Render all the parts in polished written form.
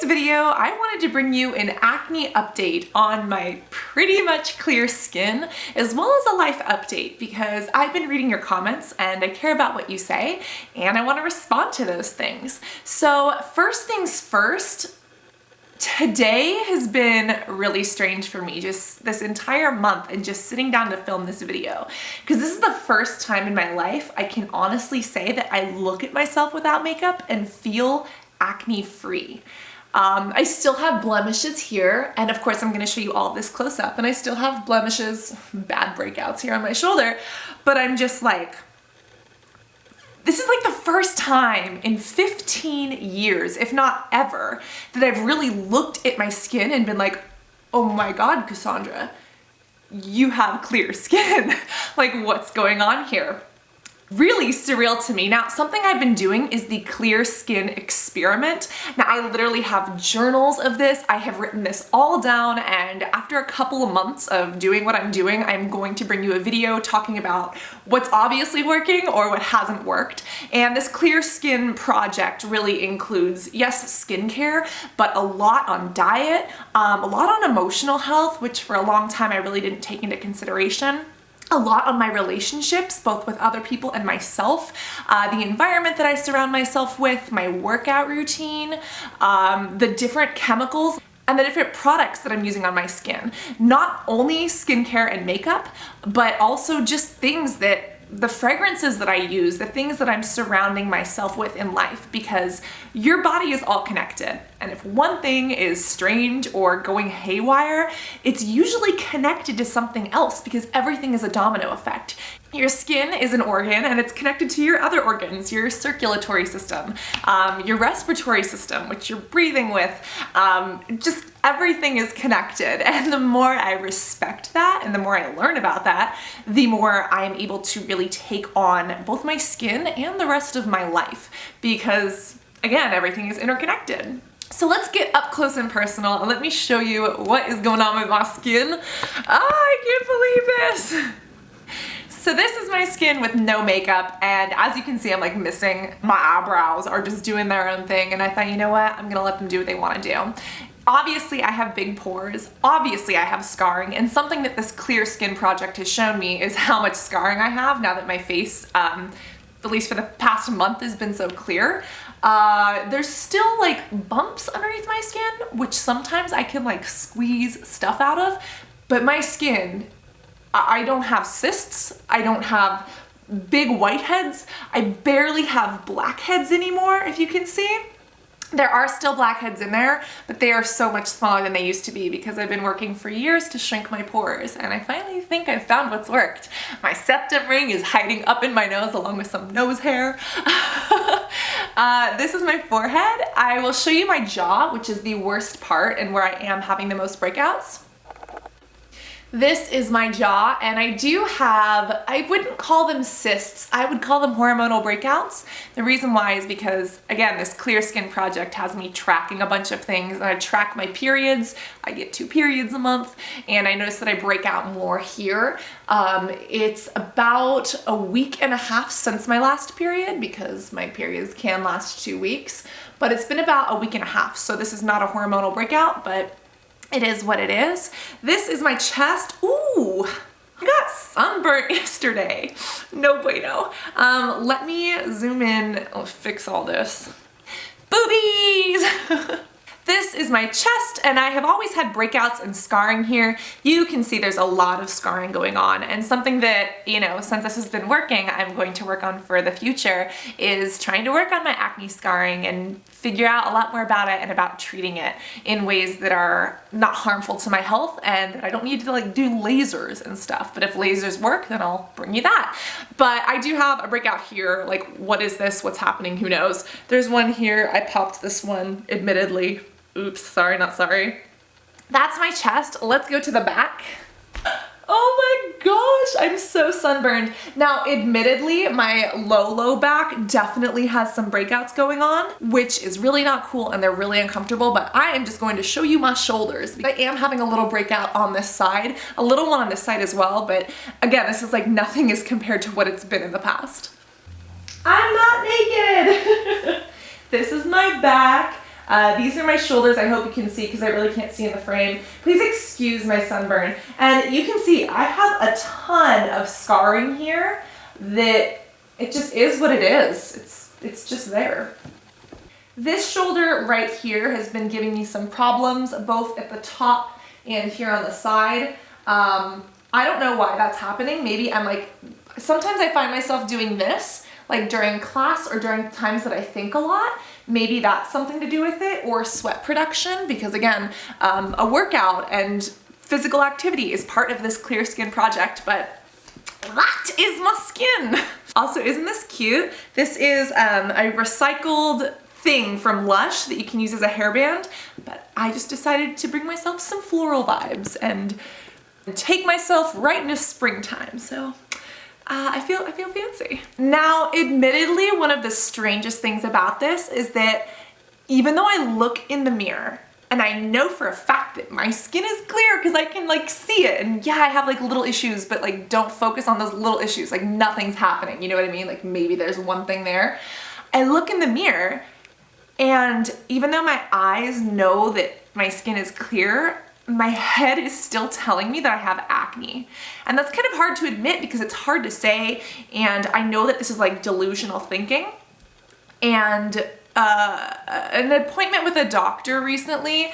video, I wanted to bring you an acne update on my pretty much clear skin, as well as a life update, because I've been reading your comments and I care about what you say, and I want to respond to those things. So first things first, today has been really strange for me, just this entire month, and just sitting down to film this video, because this is the first time in my life I can honestly say that I look at myself without makeup and feel acne free. I still have blemishes here, and of course I'm going to show you all this close up, and I still have blemishes, bad breakouts here on my shoulder, but I'm just like, this is like the first time in 15 years, if not ever, that I've really looked at my skin and been like, oh my God, Cassandra, you have clear skin. Like, what's going on here? Really surreal to me. Now, something I've been doing is the clear skin experiment. Now, I literally have journals of this. I have written this all down, and after a couple of months of doing what I'm doing, I'm going to bring you a video talking about what's obviously working or what hasn't worked. And this clear skin project really includes, yes, skincare, but a lot on diet, a lot on emotional health, which for a long time I really didn't take into consideration. A lot on my relationships, both with other people and myself, the environment that I surround myself with, my workout routine, the different chemicals, and the different products that I'm using on my skin. Not only skincare and makeup, but also just things that the fragrances that I use, the things that I'm surrounding myself with in life, because your body is all connected. And if one thing is strange or going haywire, it's usually connected to something else, because everything is a domino effect. Your skin is an organ and it's connected to your other organs, your circulatory system, your respiratory system, which you're breathing with, just everything is connected. And the more I respect that and the more I learn about that, the more I am able to really take on both my skin and the rest of my life, because again, everything is interconnected. So let's get up close and personal and let me show you what is going on with my skin. I can't believe this. So this is my skin with no makeup, and as you can see, I'm like missing, my eyebrows are just doing their own thing, and I thought, you know what, I'm gonna let them do what they wanna do. Obviously I have big pores, obviously I have scarring, and something that this clear skin project has shown me is how much scarring I have now that my face, at least for the past month, has been so clear. There's still like bumps underneath my skin, which sometimes I can like squeeze stuff out of, but my skin, I don't have cysts, I don't have big whiteheads, I barely have blackheads anymore, if you can see. There are still blackheads in there, but they are so much smaller than they used to be because I've been working for years to shrink my pores, and I finally think I've found what's worked. My septum ring is hiding up in my nose along with some nose hair. This is my forehead. I will show you my jaw, which is the worst part and where I am having the most breakouts. This is my jaw, and I do have, I wouldn't call them cysts, I would call them hormonal breakouts. The reason why is because, again, this clear skin project has me tracking a bunch of things, and I track my periods. I get 2 periods a month, and I notice that I break out more here. It's about a week and a half since my last period, because my periods can last 2 weeks, but it's been about a week and a half, so this is not a hormonal breakout, but it is what it is. This is my chest. Ooh, I got sunburnt yesterday. No bueno. Let me zoom in. I'll fix all this. Boobies! This is my chest, and I have always had breakouts and scarring here. You can see there's a lot of scarring going on, and something that, you know, since this has been working, I'm going to work on for the future is trying to work on my acne scarring and figure out a lot more about it and about treating it in ways that are not harmful to my health and that I don't need to like do lasers and stuff. But if lasers work, then I'll bring you that. But I do have a breakout here. Like, what is this? What's happening? Who knows? There's one here. I popped this one, admittedly. Oops, sorry, not sorry. That's my chest. Let's go to the back. Oh my gosh, I'm so sunburned. Now, admittedly, my low back definitely has some breakouts going on, which is really not cool and they're really uncomfortable, but I am just going to show you my shoulders. I am having a little breakout on this side, a little one on this side as well, but again, this is like nothing as compared to what it's been in the past. I'm not naked! This is my back. These are my shoulders. I hope you can see because I really can't see in the frame. Please excuse my sunburn. And you can see I have a ton of scarring here that it just is what it is. It's just there. This shoulder right here has been giving me some problems, both at the top and here on the side. I don't know why that's happening. Maybe I'm like, sometimes I find myself doing this, like during class or during times that I think a lot. Maybe that's something to do with it, or sweat production, because again, a workout and physical activity is part of this clear skin project, but that is my skin. Also, isn't this cute? This is a recycled thing from Lush that you can use as a hairband, but I just decided to bring myself some floral vibes and take myself right into springtime. So I feel fancy. Now, admittedly, one of the strangest things about this is that even though I look in the mirror and I know for a fact that my skin is clear because I can like see it, and yeah, I have like little issues, but like don't focus on those little issues. Like nothing's happening, you know what I mean? Like maybe there's one thing there. I look in the mirror, and even though my eyes know that my skin is clear, my head is still telling me that I have acne. And that's kind of hard to admit because it's hard to say, and I know that this is like delusional thinking. And an appointment with a doctor recently,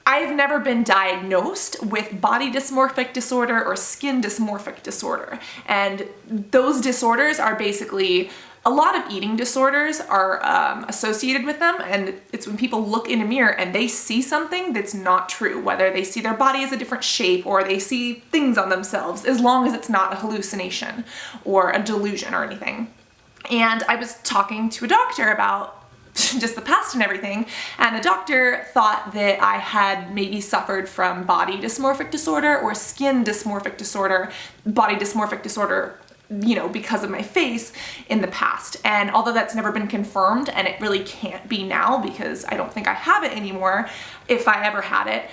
I've never been diagnosed with body dysmorphic disorder or skin dysmorphic disorder. And those disorders are basically, a lot of eating disorders are associated with them, and it's when people look in a mirror and they see something that's not true, whether they see their body as a different shape or they see things on themselves, as long as it's not a hallucination or a delusion or anything. And I was talking to a doctor about just the past and everything, and the doctor thought that I had maybe suffered from body dysmorphic disorder or skin dysmorphic disorder, body dysmorphic disorder, you know, because of my face in the past. And although that's never been confirmed, and it really can't be now because I don't think I have it anymore, if I ever had it,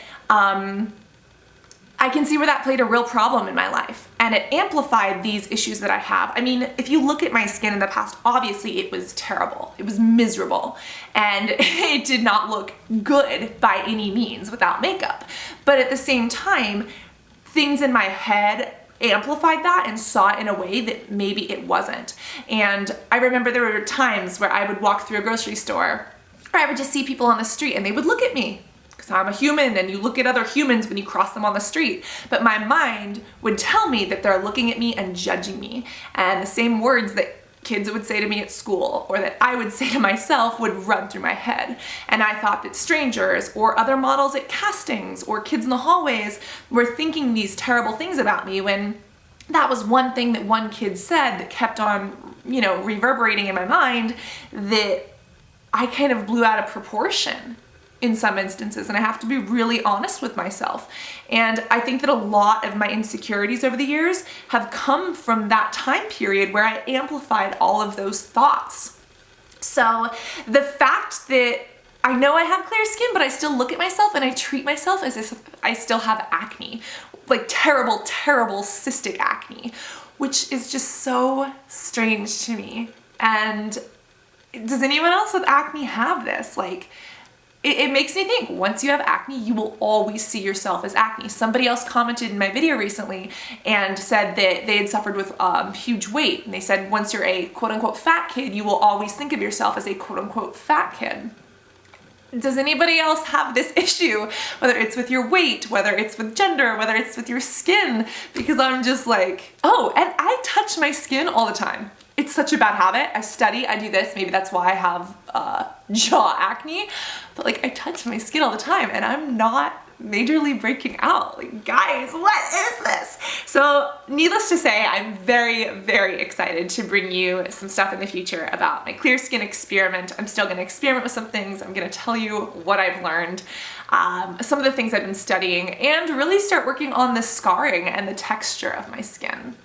I can see where that played a real problem in my life, and it amplified these issues that I have. I mean, if you look at my skin in the past, obviously it was terrible. It was miserable, and it did not look good by any means without makeup. But at the same time, things in my head amplified that and saw it in a way that maybe it wasn't. And I remember there were times where I would walk through a grocery store, or I would just see people on the street and they would look at me. Because I'm a human, and you look at other humans when you cross them on the street. But my mind would tell me that they're looking at me and judging me. And the same words that kids would say to me at school, or that I would say to myself, would run through my head. And I thought that strangers or other models at castings or kids in the hallways were thinking these terrible things about me, when that was one thing that one kid said that kept on, you know, reverberating in my mind, that I kind of blew out of proportion in some instances, and I have to be really honest with myself. And I think that a lot of my insecurities over the years have come from that time period where I amplified all of those thoughts. So the fact that I know I have clear skin, but I still look at myself and I treat myself as if I still have acne, like terrible, terrible cystic acne, which is just so strange to me. And does anyone else with acne have this? Like, it makes me think, once you have acne, you will always see yourself as acne. Somebody else commented in my video recently and said that they had suffered with huge weight. And they said, once you're a quote unquote fat kid, you will always think of yourself as a quote unquote fat kid. Does anybody else have this issue? Whether it's with your weight, whether it's with gender, whether it's with your skin? Because I'm just like, oh, and I touch my skin all the time. It's such a bad habit. I study, I do this, maybe that's why I have jaw acne, but like I touch my skin all the time and I'm not majorly breaking out. Like, guys, what is this? So needless to say, I'm very, very excited to bring you some stuff in the future about my clear skin experiment. I'm still gonna experiment with some things. I'm gonna tell you what I've learned, some of the things I've been studying, and really start working on the scarring and the texture of my skin.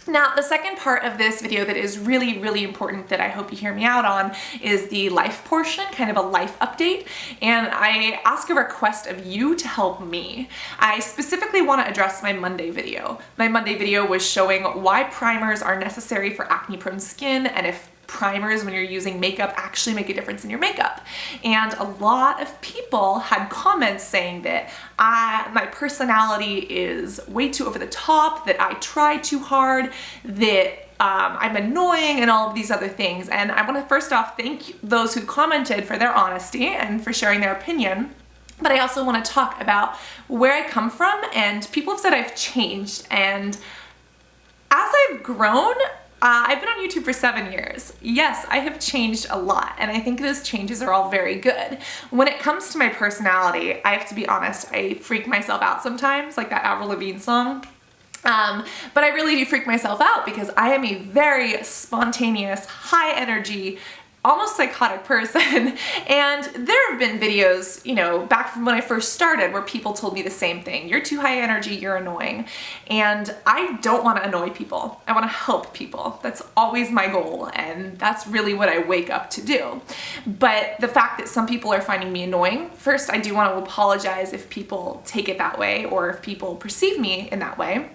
Now, the second part of this video that is really, really important that I hope you hear me out on is the life portion, kind of a life update. And I ask a request of you to help me. I specifically want to address my Monday video. My Monday video was showing why primers are necessary for acne-prone skin, and if primers when you're using makeup actually make a difference in your makeup. And a lot of people had comments saying that my personality is way too over the top, that I try too hard, that I'm annoying and all of these other things. And I want to first off thank those who commented for their honesty and for sharing their opinion. But I also want to talk about where I come from, and people have said I've changed. And as I've grown, I've been on YouTube for 7 years. Yes, I have changed a lot, and I think those changes are all very good. When it comes to my personality, I have to be honest, I freak myself out sometimes, like that Avril Lavigne song. But I really do freak myself out because I am a very spontaneous, high energy, almost psychotic person. And there have been videos, you know, back from when I first started where people told me the same thing. You're too high energy, you're annoying. And I don't want to annoy people. I want to help people. That's always my goal, and that's really what I wake up to do. But the fact that some people are finding me annoying, first I do want to apologize if people take it that way or if people perceive me in that way.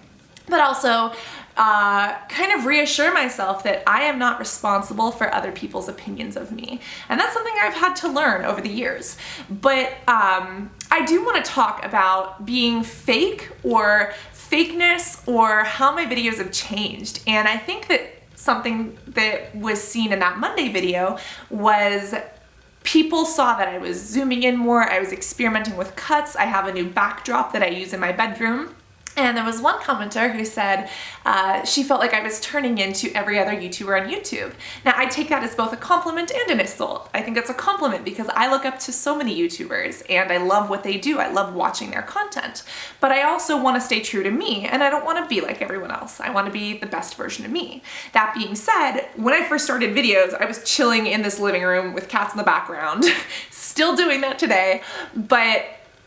But also kind of reassure myself that I am not responsible for other people's opinions of me. And that's something I've had to learn over the years. But I do want to talk about being fake or fakeness or how my videos have changed. And I think that something that was seen in that Monday video was people saw that I was zooming in more, I was experimenting with cuts, I have a new backdrop that I use in my bedroom. And there was one commenter who said she felt like I was turning into every other YouTuber on YouTube. Now, I take that as both a compliment and an insult. I think it's a compliment because I look up to so many YouTubers and I love what they do. I love watching their content. But I also want to stay true to me, and I don't want to be like everyone else. I want to be the best version of me. That being said, when I first started videos, I was chilling in this living room with cats in the background. Still doing that today, but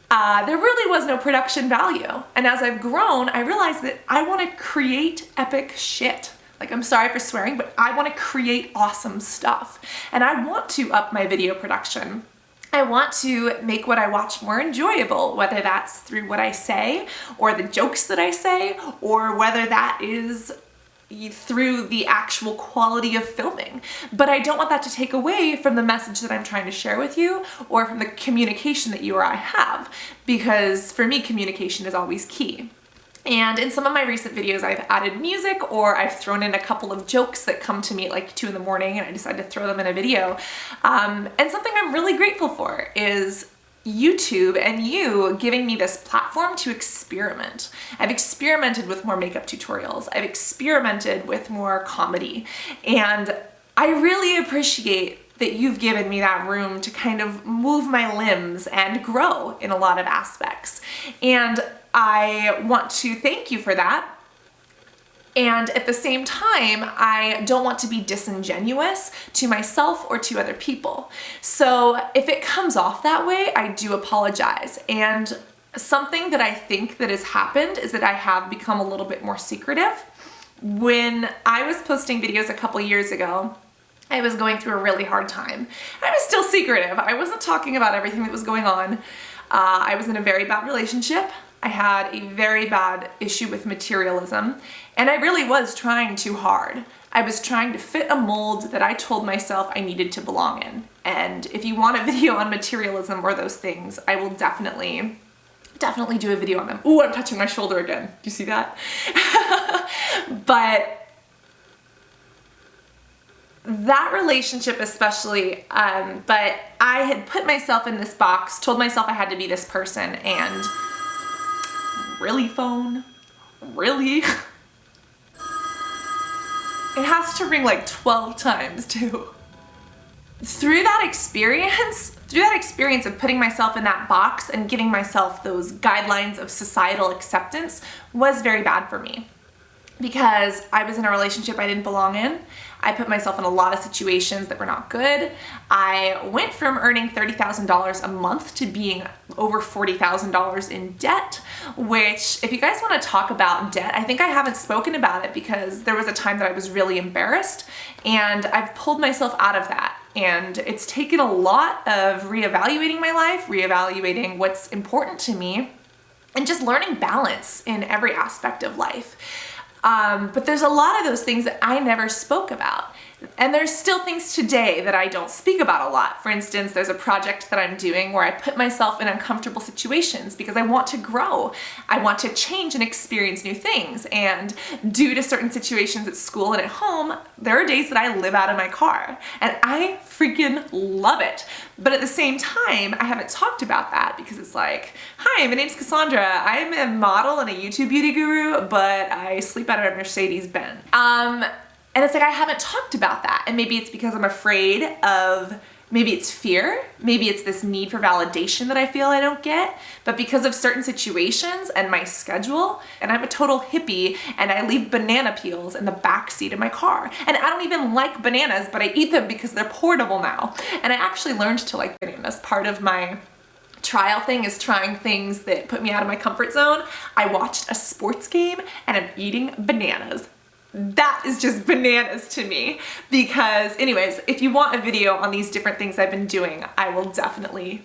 there really was no production value. And as I've grown, I realized that I want to create epic shit. Like, I'm sorry for swearing, but I want to create awesome stuff. And I want to up my video production. I want to make what I watch more enjoyable, whether that's through what I say or the jokes that I say, or whether that is through the actual quality of filming. But I don't want that to take away from the message that I'm trying to share with you or from the communication that you or I have, because for me, communication is always key. And in some of my recent videos, I've added music or I've thrown in a couple of jokes that come to me at like 2 in the morning and I decide to throw them in a video. And something I'm really grateful for is YouTube and you giving me this platform to experiment. I've experimented with more makeup tutorials. I've experimented with more comedy. And I really appreciate that you've given me that room to kind of move my limbs and grow in a lot of aspects. And I want to thank you for that. And at the same time, I don't want to be disingenuous to myself or to other people. So if it comes off that way, I do apologize. And something that I think that has happened is that I have become a little bit more secretive. When I was posting videos a couple years ago, I was going through a really hard time. I was still secretive. I wasn't talking about everything that was going on. I was in a very bad relationship. I had a very bad issue with materialism, and I really was trying too hard. I was trying to fit a mold that I told myself I needed to belong in. And if you want a video on materialism or those things, I will definitely do a video on them. Ooh, I'm touching my shoulder again. Do you see that? But that relationship especially, but I had put myself in this box, told myself I had to be this person, and really, phone? Really? It has to ring like 12 times too. Through that experience of putting myself in that box and giving myself those guidelines of societal acceptance was very bad for me. Because I was in a relationship I didn't belong in. I put myself in a lot of situations that were not good. I went from earning $30,000 a month to being over $40,000 in debt, which, if you guys want to talk about debt, I think I haven't spoken about it because there was a time that I was really embarrassed, and I've pulled myself out of that. And it's taken a lot of reevaluating my life, reevaluating what's important to me, and just learning balance in every aspect of life. But there's a lot of those things that I never spoke about. And there's still things today that I don't speak about a lot. For instance, there's a project that I'm doing where I put myself in uncomfortable situations because I want to grow. I want to change and experience new things. And due to certain situations at school and at home, there are days that I live out of my car. And I freaking love it. But at the same time, I haven't talked about that because it's like, hi, my name's Cassandra. I'm a model and a YouTube beauty guru, but I sleep out of a Mercedes-Benz. And it's like, I haven't talked about that. And maybe it's because I'm afraid of, maybe it's fear, maybe it's this need for validation that I feel I don't get, but because of certain situations and my schedule, and I'm a total hippie and I leave banana peels in the back seat of my car. And I don't even like bananas, but I eat them because they're portable now. And I actually learned to like bananas. Part of my trial thing is trying things that put me out of my comfort zone. I watched a sports game and I'm eating bananas. That is just bananas to me because anyways, if you want a video on these different things I've been doing, I will definitely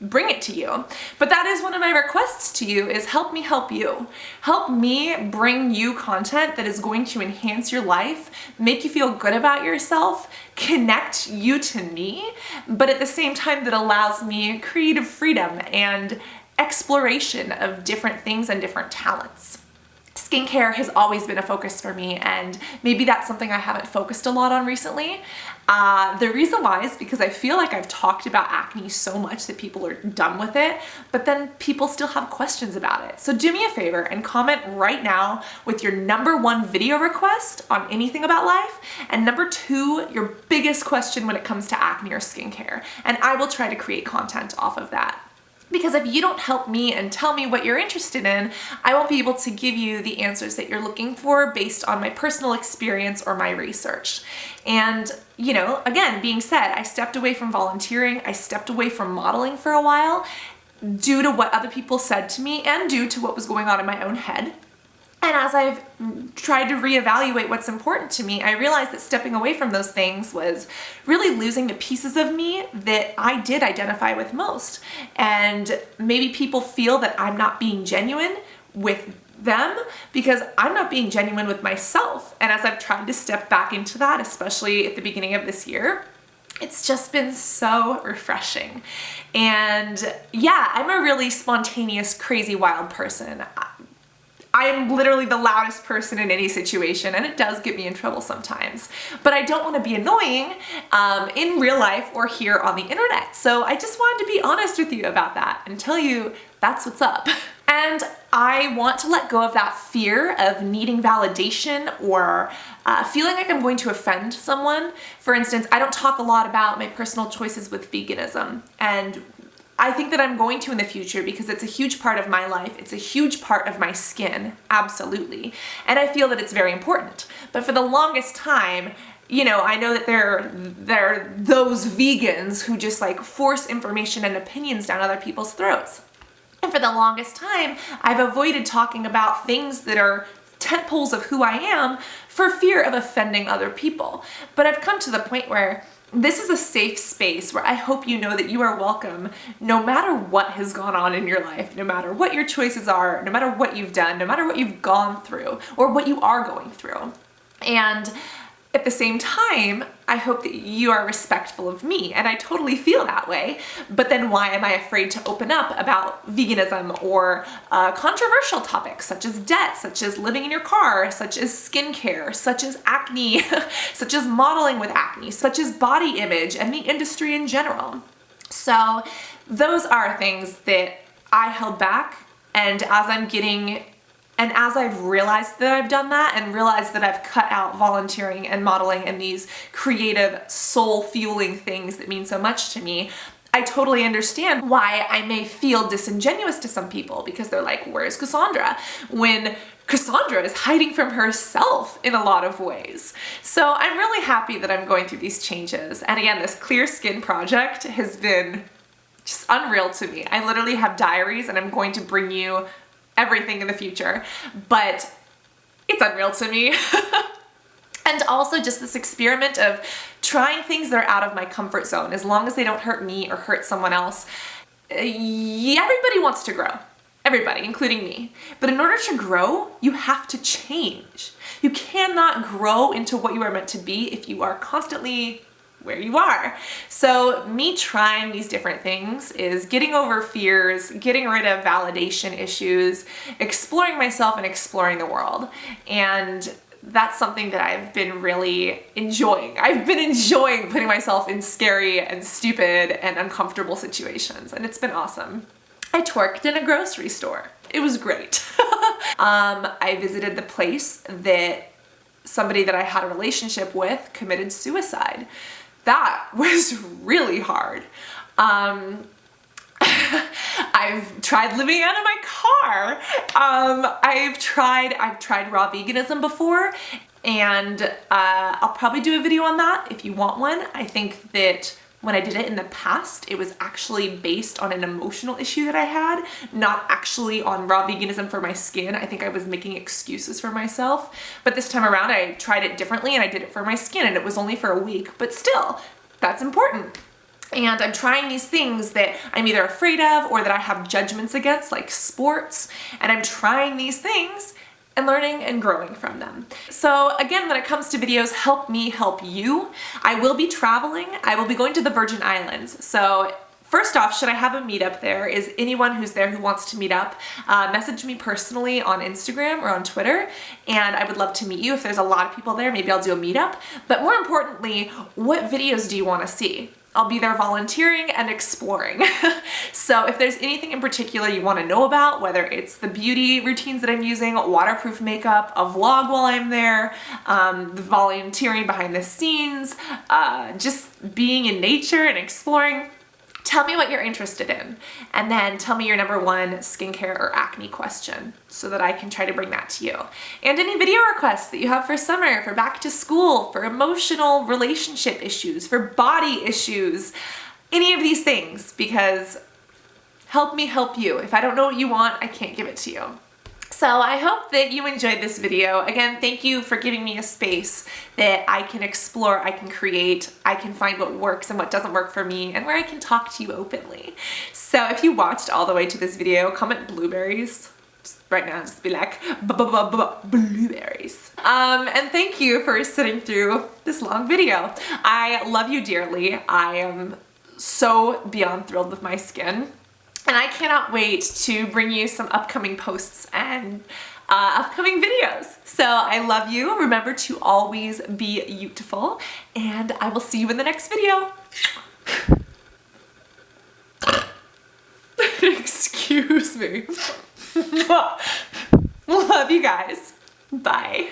bring it to you. But that is one of my requests to you is help me help you. Help me bring you content that is going to enhance your life, make you feel good about yourself, connect you to me, but at the same time that allows me creative freedom and exploration of different things and different talents. Skincare has always been a focus for me, and maybe that's something I haven't focused a lot on recently. The reason why is because I feel like I've talked about acne so much that people are done with it, but then people still have questions about it. So do me a favor and comment right now with your #1 video request on anything about life, and #2, your biggest question when it comes to acne or skincare. And I will try to create content off of that. Because if you don't help me and tell me what you're interested in, I won't be able to give you the answers that you're looking for based on my personal experience or my research. And, you know, again, being said, I stepped away from volunteering, I stepped away from modeling for a while due to what other people said to me and due to what was going on in my own head. And as I've tried to reevaluate what's important to me, I realized that stepping away from those things was really losing the pieces of me that I did identify with most. And maybe people feel that I'm not being genuine with them because I'm not being genuine with myself. And as I've tried to step back into that, especially at the beginning of this year, it's just been so refreshing. And yeah, I'm a really spontaneous, crazy, wild person. I am literally the loudest person in any situation, and it does get me in trouble sometimes. But I don't want to be annoying in real life or here on the internet. So I just wanted to be honest with you about that and tell you that's what's up. And I want to let go of that fear of needing validation or feeling like I'm going to offend someone. For instance, I don't talk a lot about my personal choices with veganism, and I think that I'm going to in the future because it's a huge part of my life. It's a huge part of my skin, absolutely. And I feel that it's very important. But for the longest time, you know, I know that there are those vegans who just like force information and opinions down other people's throats. And for the longest time, I've avoided talking about things that are tentpoles of who I am for fear of offending other people. But I've come to the point where this is a safe space where I hope you know that you are welcome no matter what has gone on in your life, no matter what your choices are, no matter what you've done, no matter what you've gone through or what you are going through. And at the same time, I hope that you are respectful of me, and I totally feel that way. But then why am I afraid to open up about veganism or controversial topics such as debt, such as living in your car, such as skincare, such as acne, such as modeling with acne, such as body image and the industry in general? So those are things that I held back, and as I've realized that I've done that and realized that I've cut out volunteering and modeling and these creative, soul-fueling things that mean so much to me, I totally understand why I may feel disingenuous to some people because they're like, where's Cassandra? When Cassandra is hiding from herself in a lot of ways. So I'm really happy that I'm going through these changes. And again, this clear skin project has been just unreal to me. I literally have diaries and I'm going to bring you everything in the future, but it's unreal to me. And also just this experiment of trying things that are out of my comfort zone, as long as they don't hurt me or hurt someone else. Everybody wants to grow. Everybody, including me. But in order to grow, you have to change. You cannot grow into what you are meant to be if you are constantly where you are. So me trying these different things is getting over fears, getting rid of validation issues, exploring myself and exploring the world. And that's something that I've been really enjoying. I've been enjoying putting myself in scary and stupid and uncomfortable situations, and it's been awesome. I twerked in a grocery store. It was great. I visited the place that somebody that I had a relationship with committed suicide. That was really hard. I've tried living out of my car. I've tried raw veganism before, and I'll probably do a video on that if you want one. I think that when I did it in the past, it was actually based on an emotional issue that I had, not actually on raw veganism for my skin. I think I was making excuses for myself. But this time around, I tried it differently and I did it for my skin, and it was only for a week, but still, that's important. And I'm trying these things that I'm either afraid of or that I have judgments against, like sports, and I'm trying these things and learning and growing from them. So again, when it comes to videos, help me help you. I will be traveling. I will be going to the Virgin Islands. So first off, should I have a meetup there? Is anyone who's there who wants to meet up, message me personally on Instagram or on Twitter, and I would love to meet you. If there's a lot of people there, maybe I'll do a meetup. But more importantly, what videos do you want to see? I'll be there volunteering and exploring. So if there's anything in particular you want to know about, whether it's the beauty routines that I'm using, waterproof makeup, a vlog while I'm there, the volunteering behind the scenes, just being in nature and exploring, tell me what you're interested in, and then tell me your number one skincare or acne question so that I can try to bring that to you. And any video requests that you have for summer, for back to school, for emotional relationship issues, for body issues, any of these things, because help me help you. If I don't know what you want, I can't give it to you. So I hope that you enjoyed this video. Again, thank you for giving me a space that I can explore, I can create, I can find what works and what doesn't work for me, and where I can talk to you openly. So if you watched all the way to this video, comment blueberries. Just right now, just be like, blueberries. And thank you for sitting through this long video. I love you dearly. I am so beyond thrilled with my skin. And I cannot wait to bring you some upcoming posts and upcoming videos. So I love you. Remember to always be beautiful, and I will see you in the next video. Excuse me. Love you guys. Bye.